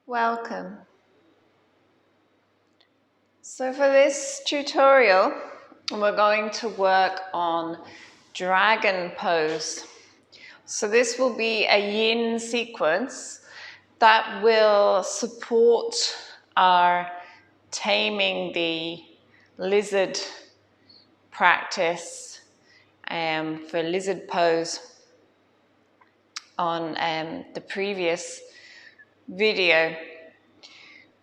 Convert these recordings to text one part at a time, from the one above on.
Welcome. So for this tutorial, we're going to work on dragon pose. So this will be a yin sequence that will support our taming the lizard practice for lizard pose on the previous video.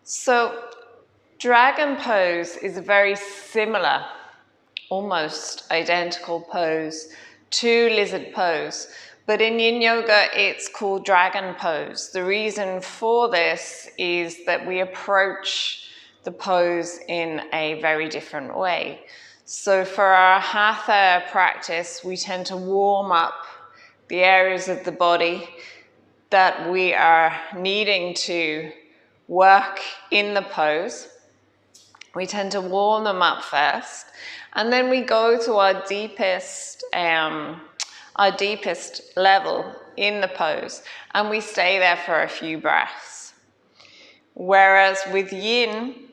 So dragon pose is a very similar, almost identical pose to lizard pose, but in yin yoga it's called dragon pose. The reason for this is that we approach the pose in a very different way. So for our hatha practice, we tend to warm up the areas of the body that we are needing to work in the pose. We tend to warm them up first, and then we go to our deepest level in the pose, and we stay there for a few breaths. Whereas with yin,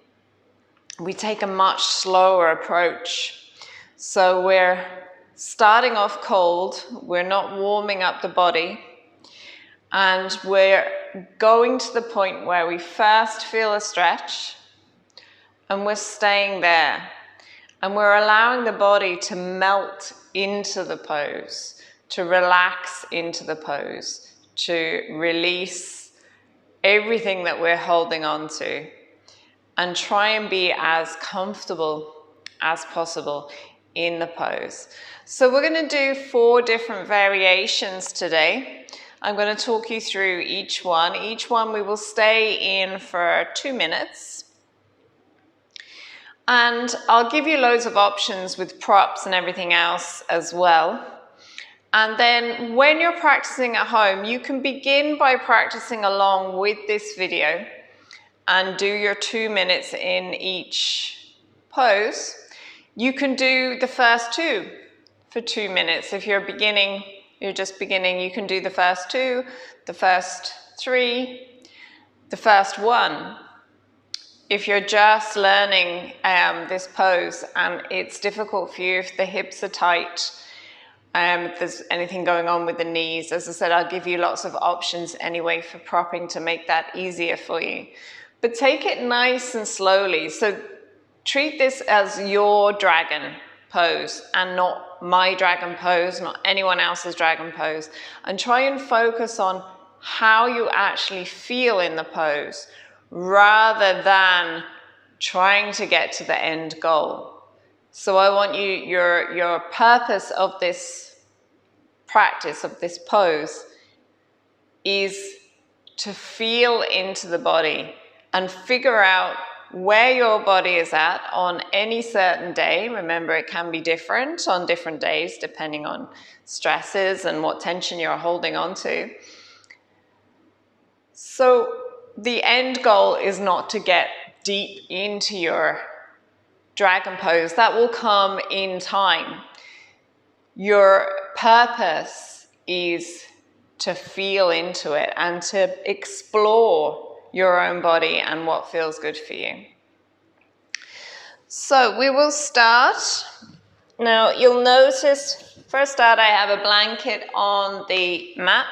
we take a much slower approach. So we're starting off cold, we're not warming up the body, and we're going to the point where we first feel a stretch, and we're staying there. And we're allowing the body to melt into the pose, to relax into the pose, to release everything that we're holding on to, and try and be as comfortable as possible in the pose. So we're going to do 4 different variations today. I'm going to talk you through each one. Each one we will stay in for 2 minutes. And I'll give you loads of options with props and everything else as well. And then when you're practicing at home, you can begin by practicing along with this video and do your 2 minutes in each pose. You can do the first 2 for 2 minutes. If you're just beginning, you can do the first 2, the first 3, the first 1. If you're just learning this pose and it's difficult for you, if the hips are tight, if there's anything going on with the knees, as I said, I'll give you lots of options anyway for propping to make that easier for you. But take it nice and slowly. So treat this as your dragon pose and not my dragon pose, not anyone else's dragon pose. And try and focus on how you actually feel in the pose, rather than trying to get to the end goal. So I want you, your purpose of this practice, of this pose, is to feel into the body and figure out where your body is at on any certain day. Remember, it can be different on different days depending on stresses and what tension you're holding on to. So the end goal is not to get deep into your dragon pose. That will come in time. Your purpose is to feel into it and to explore your own body and what feels good for you. So we will start. Now you'll notice, first start, I have a blanket on the mat.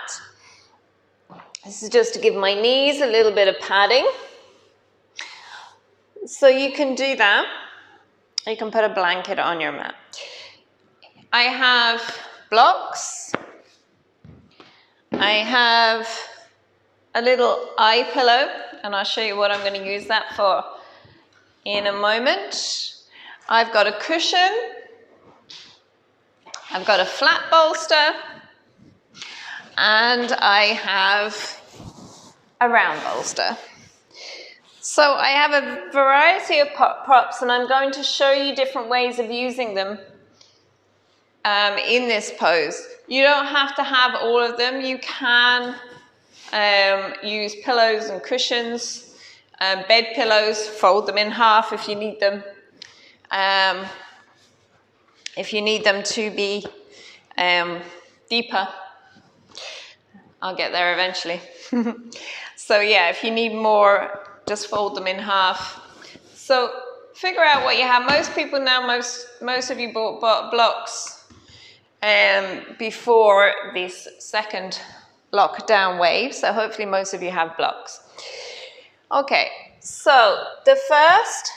This is just to give my knees a little bit of padding. So you can do that. You can put a blanket on your mat. I have blocks. I have a little eye pillow, and I'll show you what I'm going to use that for in a moment. I've got a cushion. I've got a flat bolster. And I have a round bolster. So I have a variety of props, and I'm going to show you different ways of using them in this pose. You don't have to have all of them. You can use pillows and cushions, bed pillows, fold them in half if you need them. If you need them to be deeper. I'll get there eventually. So yeah, if you need more, just fold them in half. So figure out what you have. Most people now, most of you bought blocks before this second lockdown wave. So hopefully most of you have blocks. Okay, so the first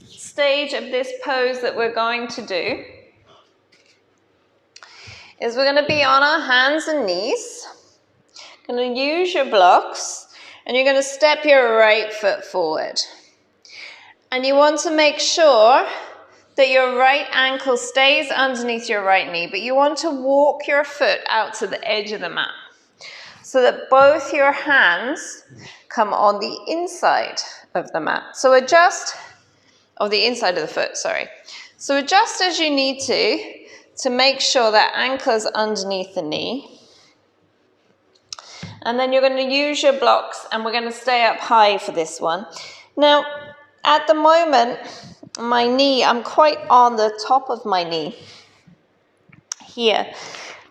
stage of this pose that we're going to do is we're going to be on our hands and knees. Going to use your blocks and you're going to step your right foot forward. And you want to make sure that your right ankle stays underneath your right knee, but you want to walk your foot out to the edge of the mat so that both your hands come on the inside of the mat. So adjust, of the inside of the foot, sorry. So adjust as you need to make sure that ankle is underneath the knee. And then you're going to use your blocks and we're going to stay up high for this one. Now, at the moment, my knee, I'm quite on the top of my knee here.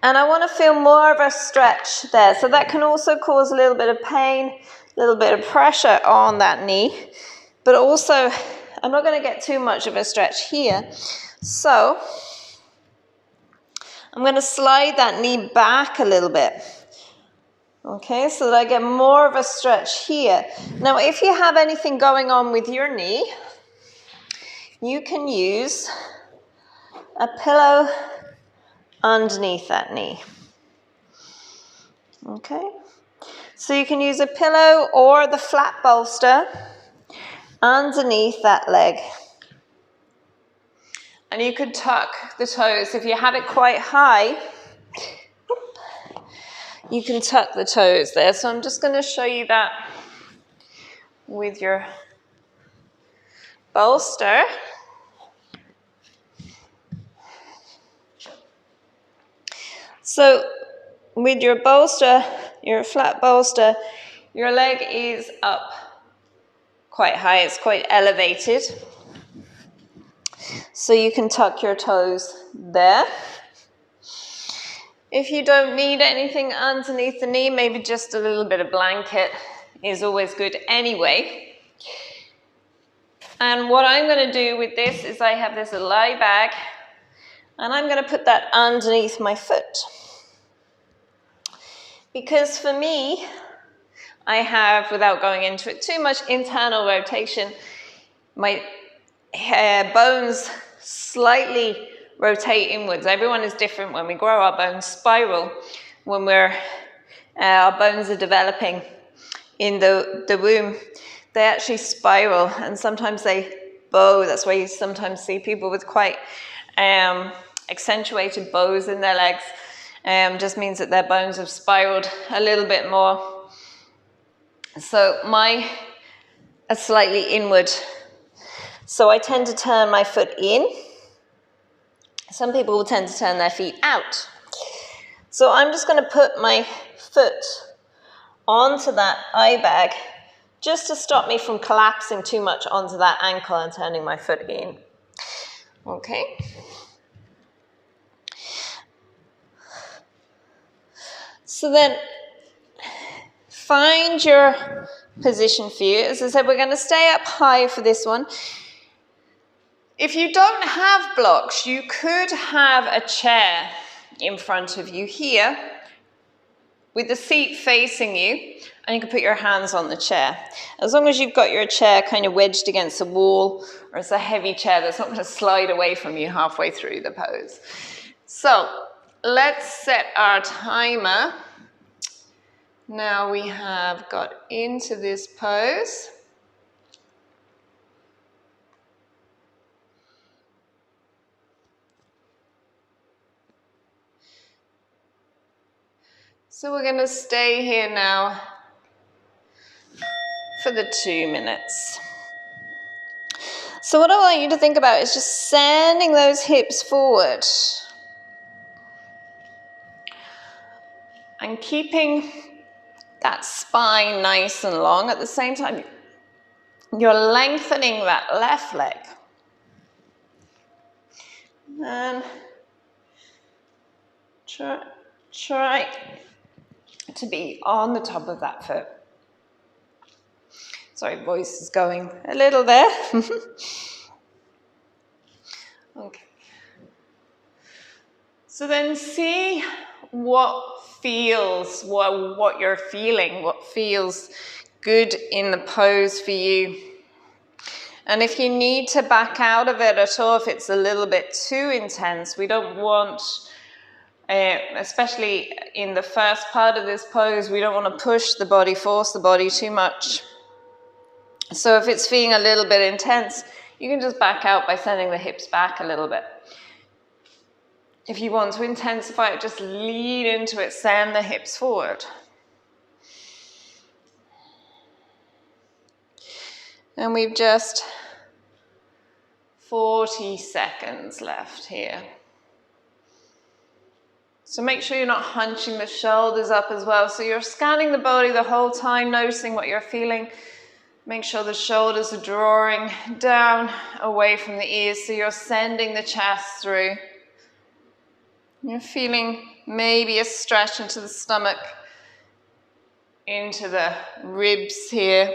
And I want to feel more of a stretch there. So that can also cause a little bit of pain, a little bit of pressure on that knee. But also, I'm not going to get too much of a stretch here. So I'm going to slide that knee back a little bit. Okay, so that I get more of a stretch here. Now, if you have anything going on with your knee, you can use a pillow underneath that knee. Okay, so you can use a pillow or the flat bolster underneath that leg. And you could tuck the toes. If you have it quite high, you can tuck the toes there. So I'm just going to show you that with your bolster. So with your bolster, your flat bolster, your leg is up quite high. It's quite elevated. So you can tuck your toes there. If you don't need anything underneath the knee, maybe just a little bit of blanket is always good anyway. And what I'm going to do with this is I have this little eye bag and I'm going to put that underneath my foot. Because for me, I have, without going into it too much, internal rotation. My bones slightly rotate inwards. Everyone is different. When we grow, our bones spiral. When our bones are developing in the womb, they actually spiral and sometimes they bow. That's why you sometimes see people with quite accentuated bows in their legs. Just means that their bones have spiraled a little bit more. So mine are slightly inward. So I tend to turn my foot in. Some people will tend to turn their feet out. So I'm just going to put my foot onto that eye bag just to stop me from collapsing too much onto that ankle and turning my foot in. Okay. So then find your position for you. As I said, we're going to stay up high for this one. If you don't have blocks, you could have a chair in front of you here with the seat facing you, and you can put your hands on the chair. As long as you've got your chair kind of wedged against the wall, or it's a heavy chair that's not going to slide away from you halfway through the pose. So let's set our timer. Now we have got into this pose. So we're going to stay here now for the 2 minutes. So what I want you to think about is just sending those hips forward and keeping that spine nice and long. At the same time, you're lengthening that left leg. And try to be on the top of that foot. Sorry, voice is going a little there. Okay. So then see what feels, what you're feeling, what feels good in the pose for you. And if you need to back out of it at all, if it's a little bit too intense, we don't want, especially in the first part of this pose, we don't want to push the body, force the body too much. So if it's feeling a little bit intense, you can just back out by sending the hips back a little bit. If you want to intensify it, just lean into it, send the hips forward. And we've just 40 seconds left here. So make sure you're not hunching the shoulders up as well. So you're scanning the body the whole time, noticing what you're feeling. Make sure the shoulders are drawing down away from the ears, so you're sending the chest through. You're feeling maybe a stretch into the stomach, into the ribs here.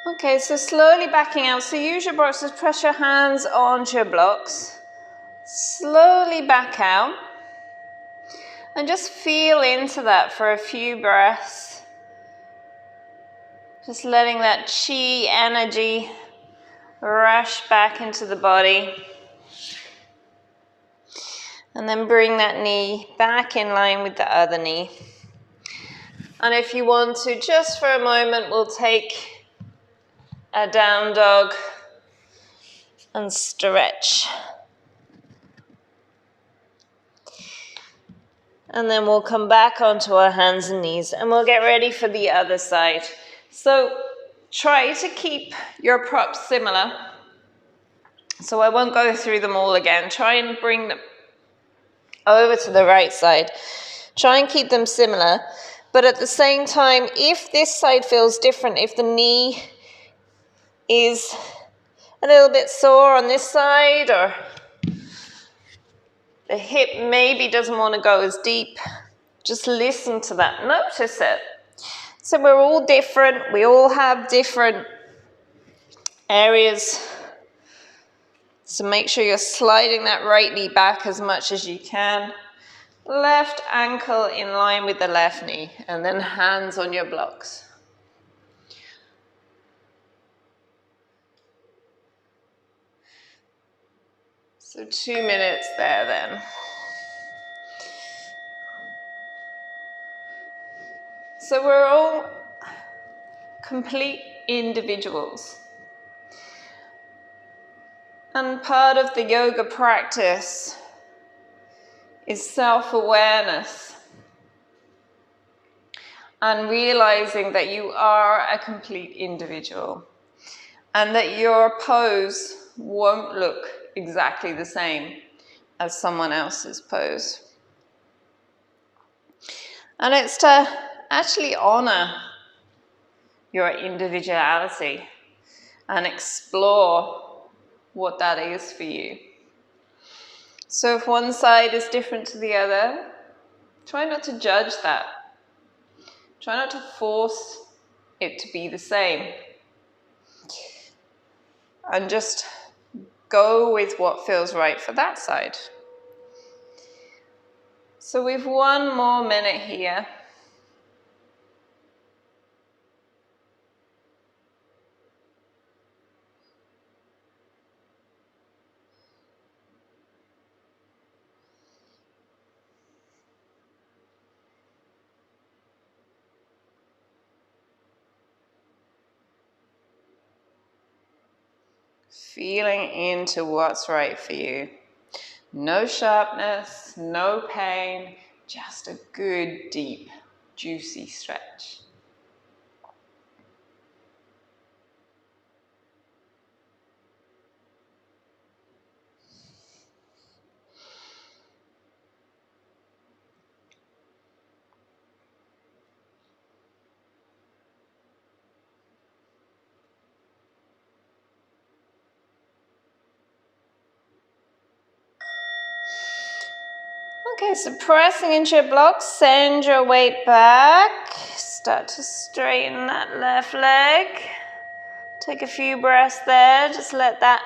Okay, so slowly backing out. So use your blocks, just press your hands onto your blocks. Slowly back out. And just feel into that for a few breaths. Just letting that chi energy rush back into the body. And then bring that knee back in line with the other knee. And if you want to, just for a moment, we'll take a down dog and stretch. And then we'll come back onto our hands and knees and we'll get ready for the other side. So try to keep your props similar. So I won't go through them all again. Try and bring them over to the right side. Try and keep them similar. But at the same time, if this side feels different, if the knee is a little bit sore on this side, or the hip maybe doesn't want to go as deep, just listen to that, notice it. So we're all different, we all have different areas. So make sure you're sliding that right knee back as much as you can. Left ankle in line with the left knee, and then hands on your blocks. So 2 minutes there then. So we're all complete individuals. And part of the yoga practice is self-awareness and realizing that you are a complete individual and that your pose won't look exactly the same as someone else's pose. And it's to actually honor your individuality and explore what that is for you. So if one side is different to the other, try not to judge that. Try not to force it to be the same. And just go with what feels right for that side. So we've 1 more minute here. Feeling into what's right for you. No sharpness, no pain, just a good, deep, juicy stretch. Okay, so pressing into your blocks, send your weight back. Start to straighten that left leg. Take a few breaths there, just let that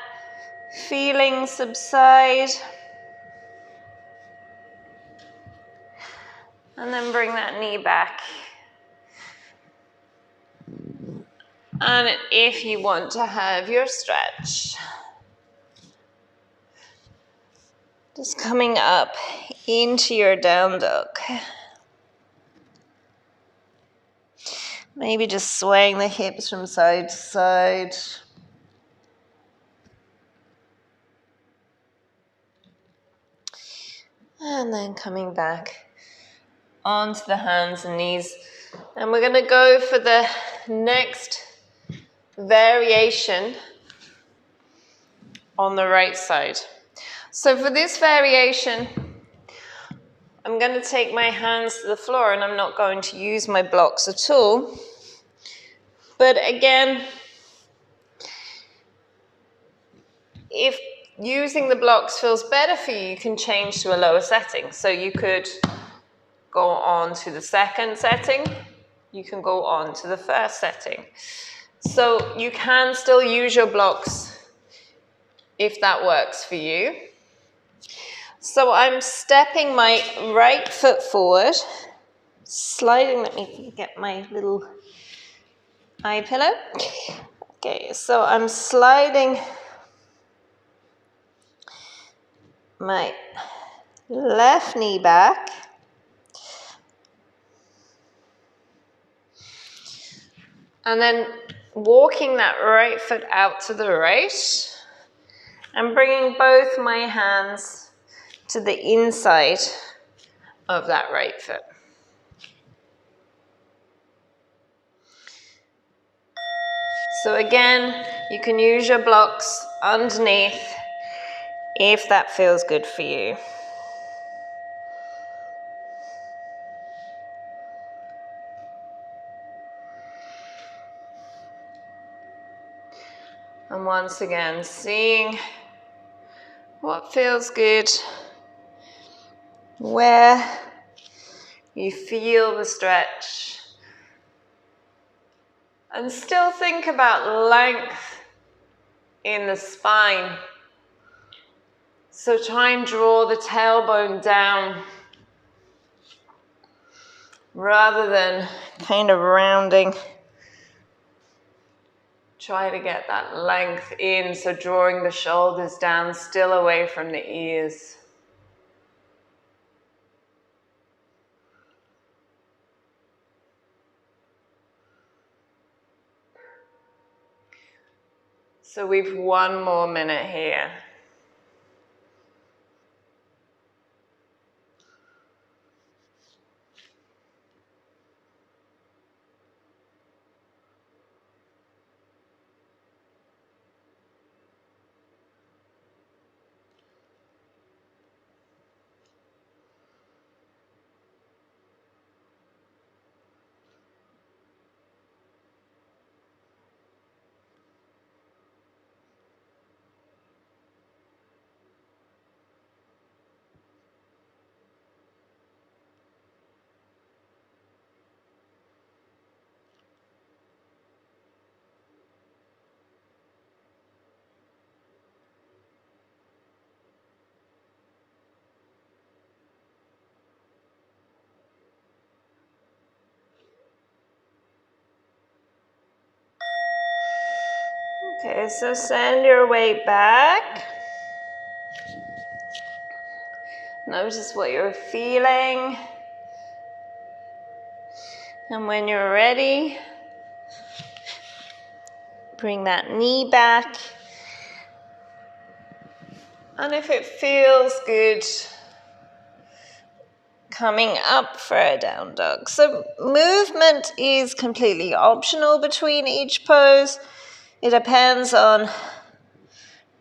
feeling subside. And then bring that knee back. And if you want to have your stretch, just coming up into your down dog. Maybe just swaying the hips from side to side. And then coming back onto the hands and knees. And we're going to go for the next variation on the right side. So for this variation, I'm going to take my hands to the floor and I'm not going to use my blocks at all. But again, if using the blocks feels better for you, you can change to a lower setting. So you could go on to the second setting. You can go on to the first setting. So you can still use your blocks if that works for you. So I'm stepping my right foot forward, sliding, let me get my little eye pillow. Okay, so I'm sliding my left knee back. And then walking that right foot out to the right and bringing both my hands to the inside of that right foot. So again, you can use your blocks underneath if that feels good for you. And once again, seeing what feels good, where you feel the stretch. And still think about length in the spine. So try and draw the tailbone down rather than kind of rounding. Try to get that length in, so drawing the shoulders down, still away from the ears. So we've 1 more minute here. Okay, so send your weight back. Notice what you're feeling. And when you're ready, bring that knee back. And if it feels good, coming up for a down dog. So movement is completely optional between each pose. It depends on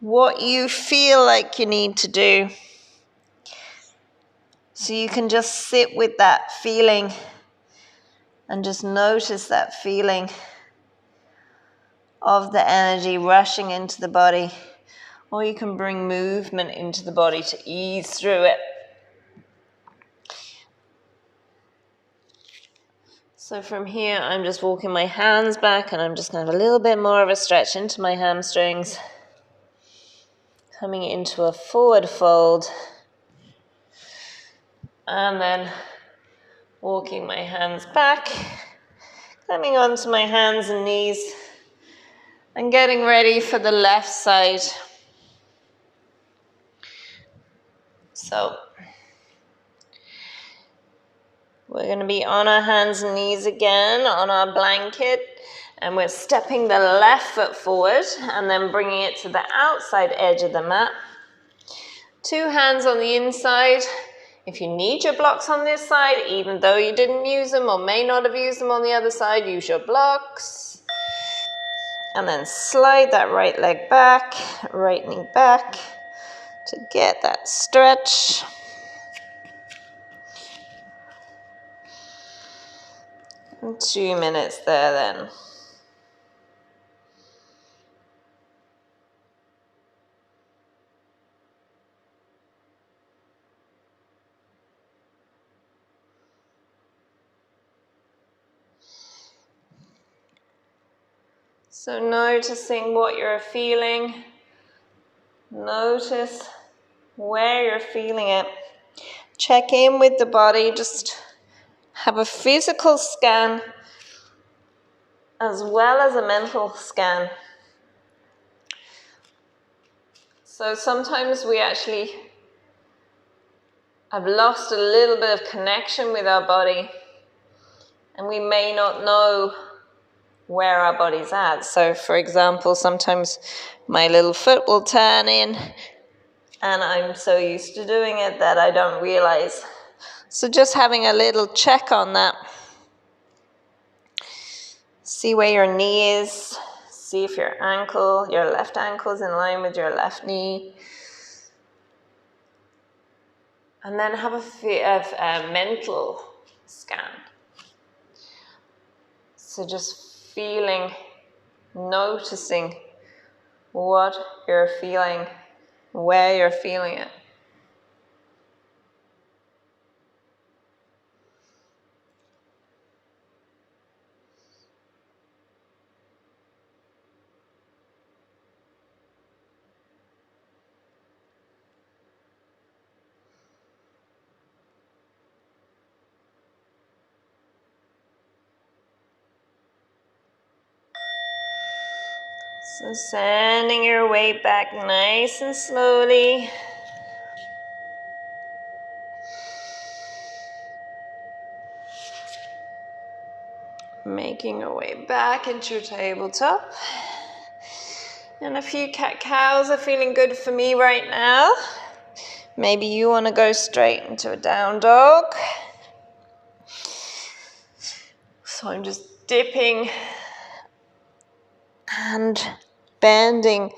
what you feel like you need to do. So you can just sit with that feeling and just notice that feeling of the energy rushing into the body. Or you can bring movement into the body to ease through it. So from here, I'm just walking my hands back and I'm just going to have a little bit more of a stretch into my hamstrings. Coming into a forward fold. And then walking my hands back. Coming onto my hands and knees. And getting ready for the left side. So we're going to be on our hands and knees again on our blanket, and we're stepping the left foot forward and then bringing it to the outside edge of the mat. 2 hands on the inside. If you need your blocks on this side, even though you didn't use them or may not have used them on the other side, use your blocks. And then slide that right leg back, right knee back to get that stretch. And 2 minutes there then. So noticing what you're feeling. Notice where you're feeling it. Check in with the body. Just have a physical scan as well as a mental scan. So sometimes we actually have lost a little bit of connection with our body, and we may not know where our body's at. So for example, sometimes my little foot will turn in and I'm so used to doing it that I don't realize. So just having a little check on that. See where your knee is. See if your left ankle is in line with your left knee. And then have a mental scan. So just feeling, noticing what you're feeling, where you're feeling it. So sending your weight back nice and slowly. Making your way back into your tabletop. And a few cat-cows are feeling good for me right now. Maybe you want to go straight into a down dog. So I'm just dipping and bending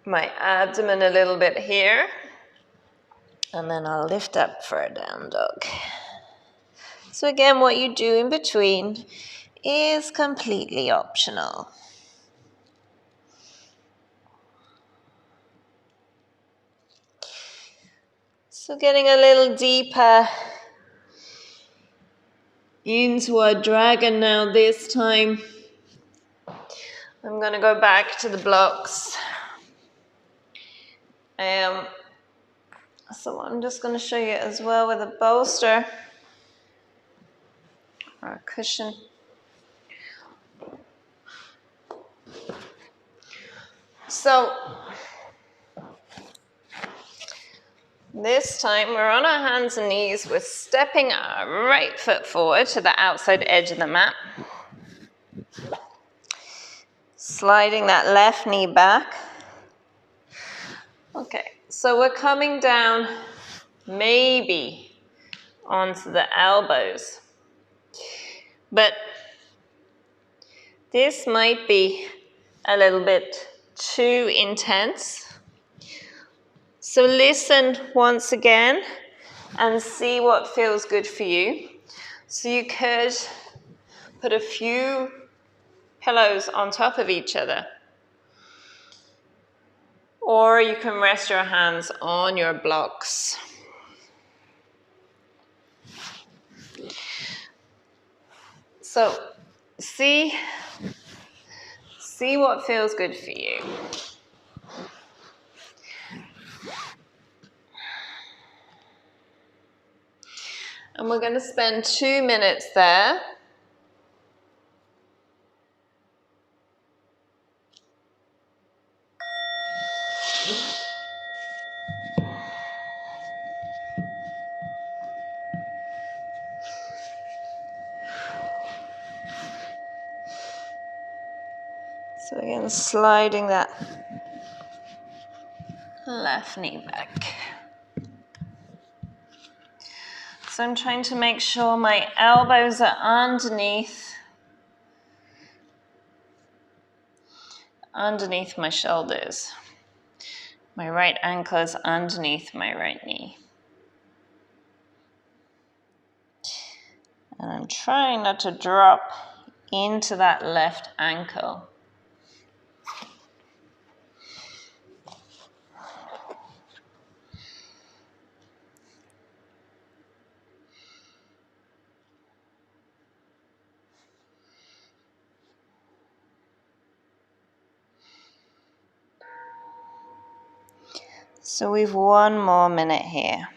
my abdomen a little bit here. And then I'll lift up for a down dog. So again, what you do in between is completely optional. So getting a little deeper into our dragon now this time. I'm going to go back to the blocks. So I'm just going to show you as well with a bolster or a cushion. So this time we're on our hands and knees. We're stepping our right foot forward to the outside edge of the mat. Sliding that left knee back. Okay, so we're coming down maybe onto the elbows. But this might be a little bit too intense. So listen once again and see what feels good for you. So you could put a few pillows on top of each other. Or you can rest your hands on your blocks. So see what feels good for you. And we're going to spend 2 minutes there. So again, sliding that left knee back. So I'm trying to make sure my elbows are underneath my shoulders. My right ankle is underneath my right knee. And I'm trying not to drop into that left ankle. So we've 1 more minute here.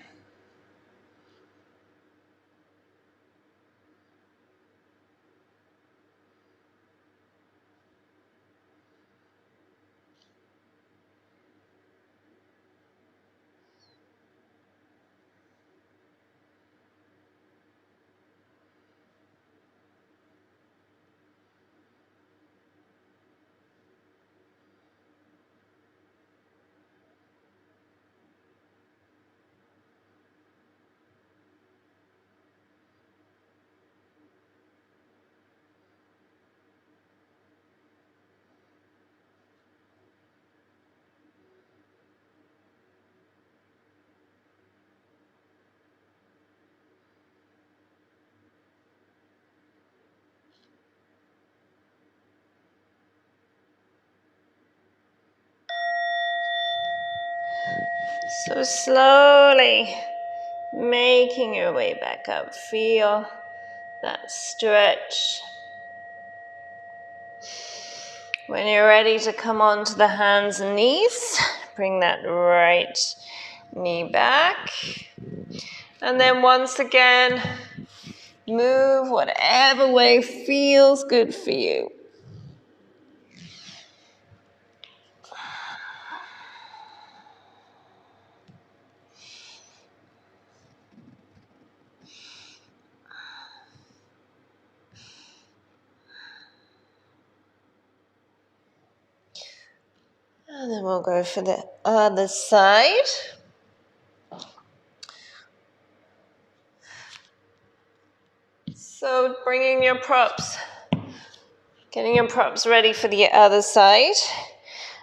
So slowly making your way back up. Feel that stretch. When you're ready to come onto the hands and knees, bring that right knee back. And then once again, move whatever way feels good for you. And then we'll go for the other side. So bringing your props, getting your props ready for the other side.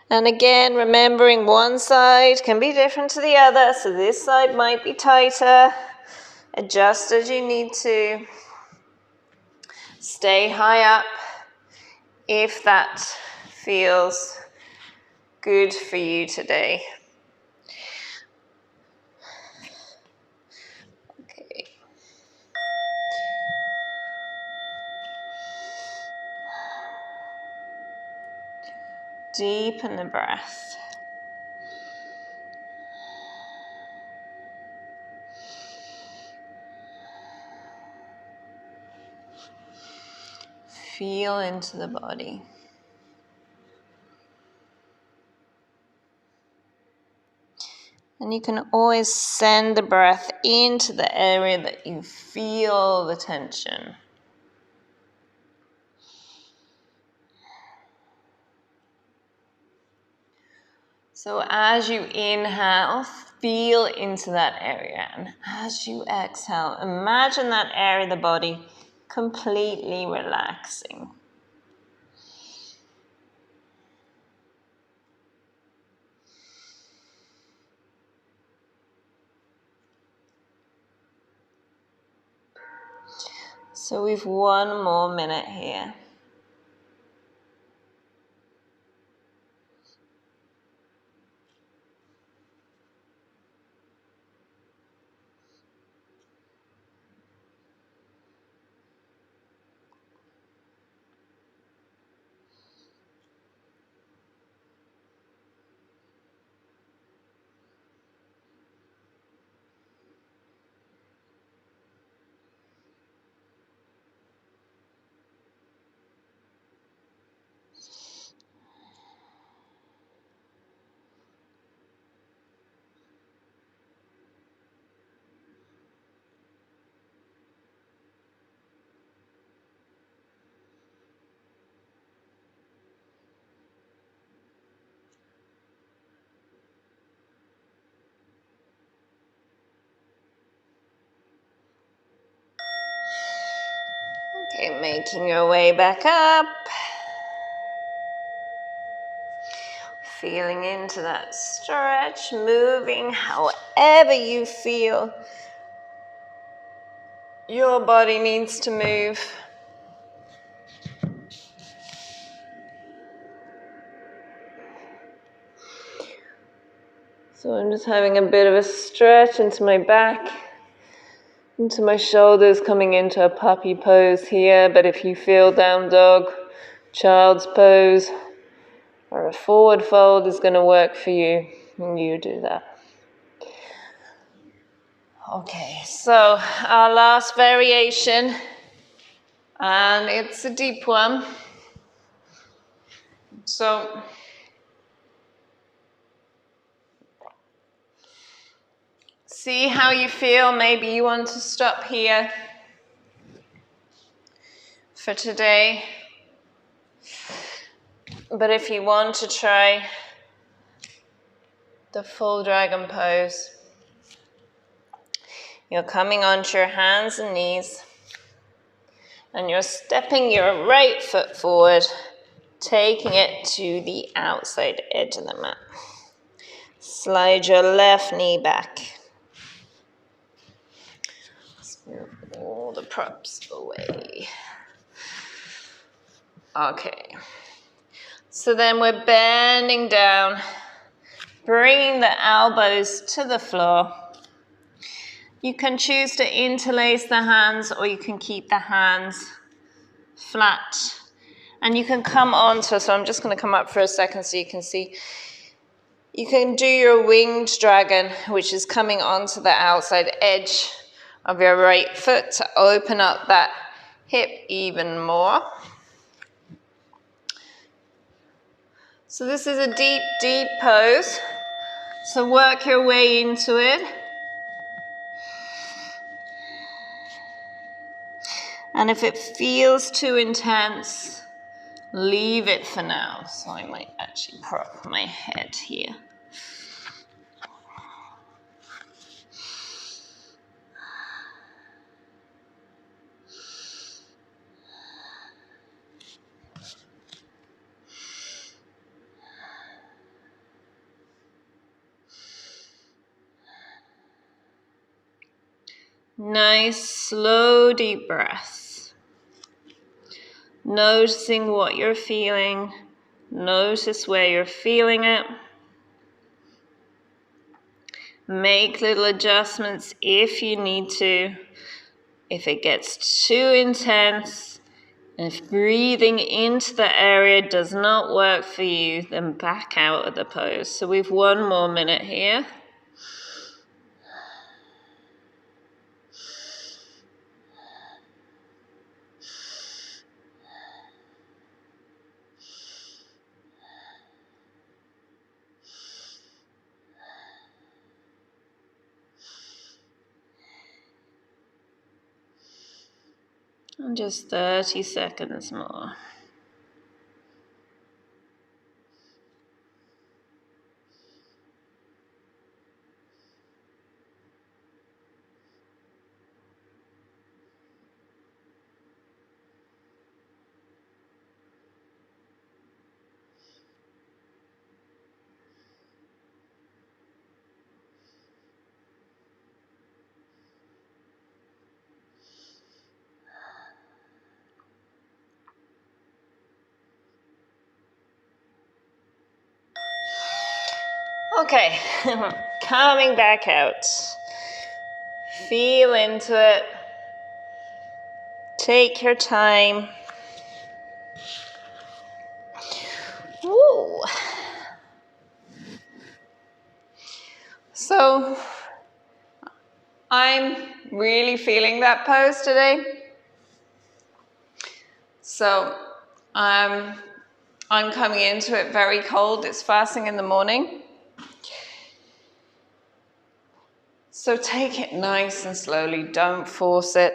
And again, remembering one side can be different to the other. So this side might be tighter. Adjust as you need to. Stay high up if that feels good for you today. Okay. Deepen the breath. Feel into the body. And you can always send the breath into the area that you feel the tension. So as you inhale, feel into that area. And as you exhale, imagine that area of the body completely relaxing. So we've 1 more minute here. Okay, making your way back up. Feeling into that stretch, moving however you feel your body needs to move. So I'm just having a bit of a stretch into my back, into my shoulders, coming into a puppy pose here. But if you feel down dog, child's pose, or a forward fold is going to work for you, and you do that. Okay, so our last variation, and it's a deep one. So see how you feel. Maybe you want to stop here for today. But if you want to try the full dragon pose, you're coming onto your hands and knees, and you're stepping your right foot forward, taking it to the outside edge of the mat. Slide your left knee back. Let's move all the props away. Okay. So then we're bending down, bringing the elbows to the floor. You can choose to interlace the hands, or you can keep the hands flat. And you can come onto, so I'm just going to come up for a second so you can see. You can do your winged dragon, which is coming onto the outside edge of your right foot to open up that hip even more. So this is a deep, deep pose. So work your way into it. And if it feels too intense, leave it for now. So I might actually prop my head here. Nice, slow, deep breaths. Noticing what you're feeling. Notice where you're feeling it. Make little adjustments if you need to. If it gets too intense, if breathing into the area does not work for you, then back out of the pose. So we've 1 more minute here. And just 30 seconds more. Okay, coming back out. Feel into it. Take your time. Woo. So, I'm really feeling that pose today. So, I'm coming into it very cold. It's fasting in the morning. So take it nice and slowly. Don't force it.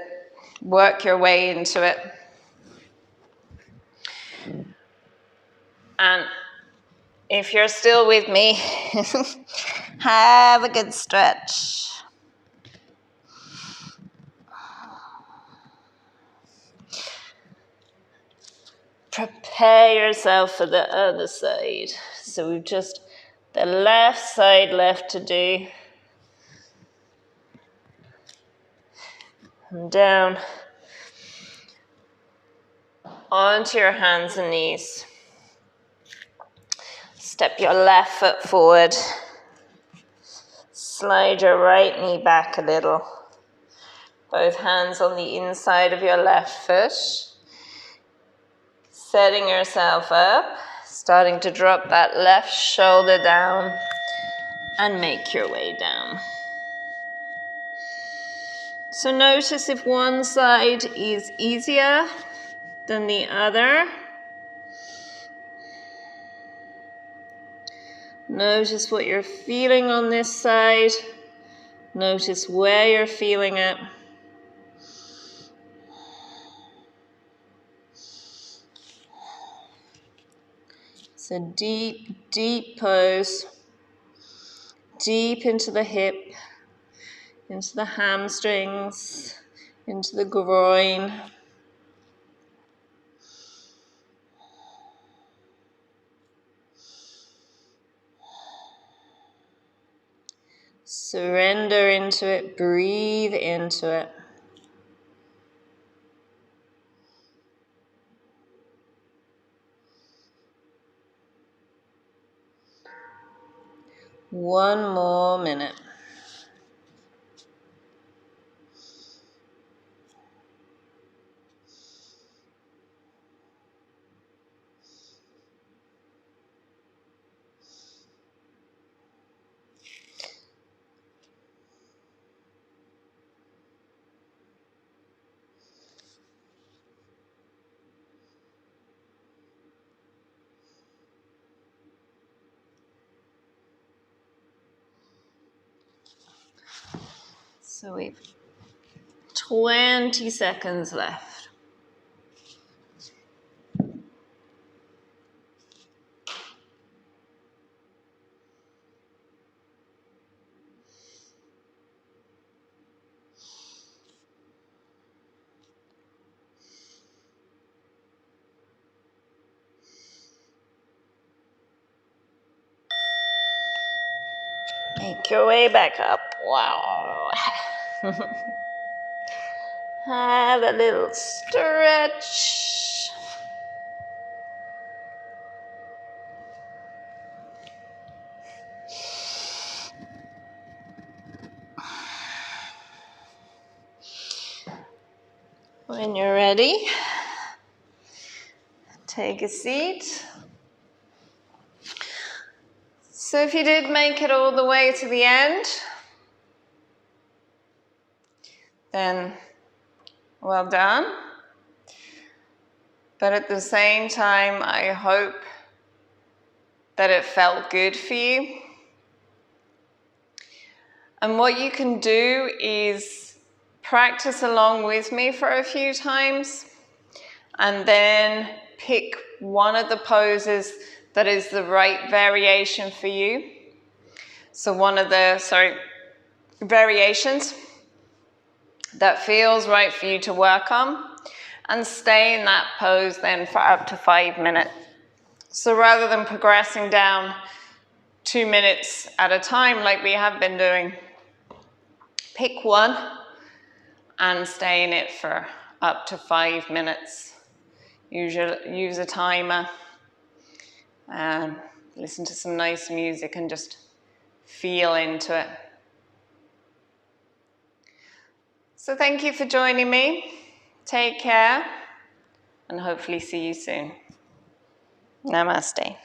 Work your way into it. And if you're still with me, have a good stretch. prepare yourself for the other side. So we've just the left side left to do. And down onto your hands and knees. Step your left foot forward. Slide your right knee back a little. Both hands on the inside of your left foot. Setting yourself up, starting to drop that left shoulder down and make your way down. So notice if one side is easier than the other. Notice what you're feeling on this side. Notice where you're feeling it. It's a deep, deep pose. Deep into the hip, into the hamstrings, into the groin. Surrender into it, breathe into it. One more minute. So we've 20 seconds left. Make your way back up. Wow. Have a little stretch. When you're ready, take a seat. So if you did make it all the way to the end, then well done. But at the same time, I hope that it felt good for you. And what you can do is practice along with me for a few times and then pick one of the poses that is the right variation for you. So one of the, variations that feels right for you to work on, and stay in that pose then for up to 5 minutes. So rather than progressing down 2 minutes at a time like we have been doing, pick one and stay in it for up to 5 minutes. Use a timer and listen to some nice music and just feel into it. So thank you for joining me. Take care and hopefully see you soon. Namaste.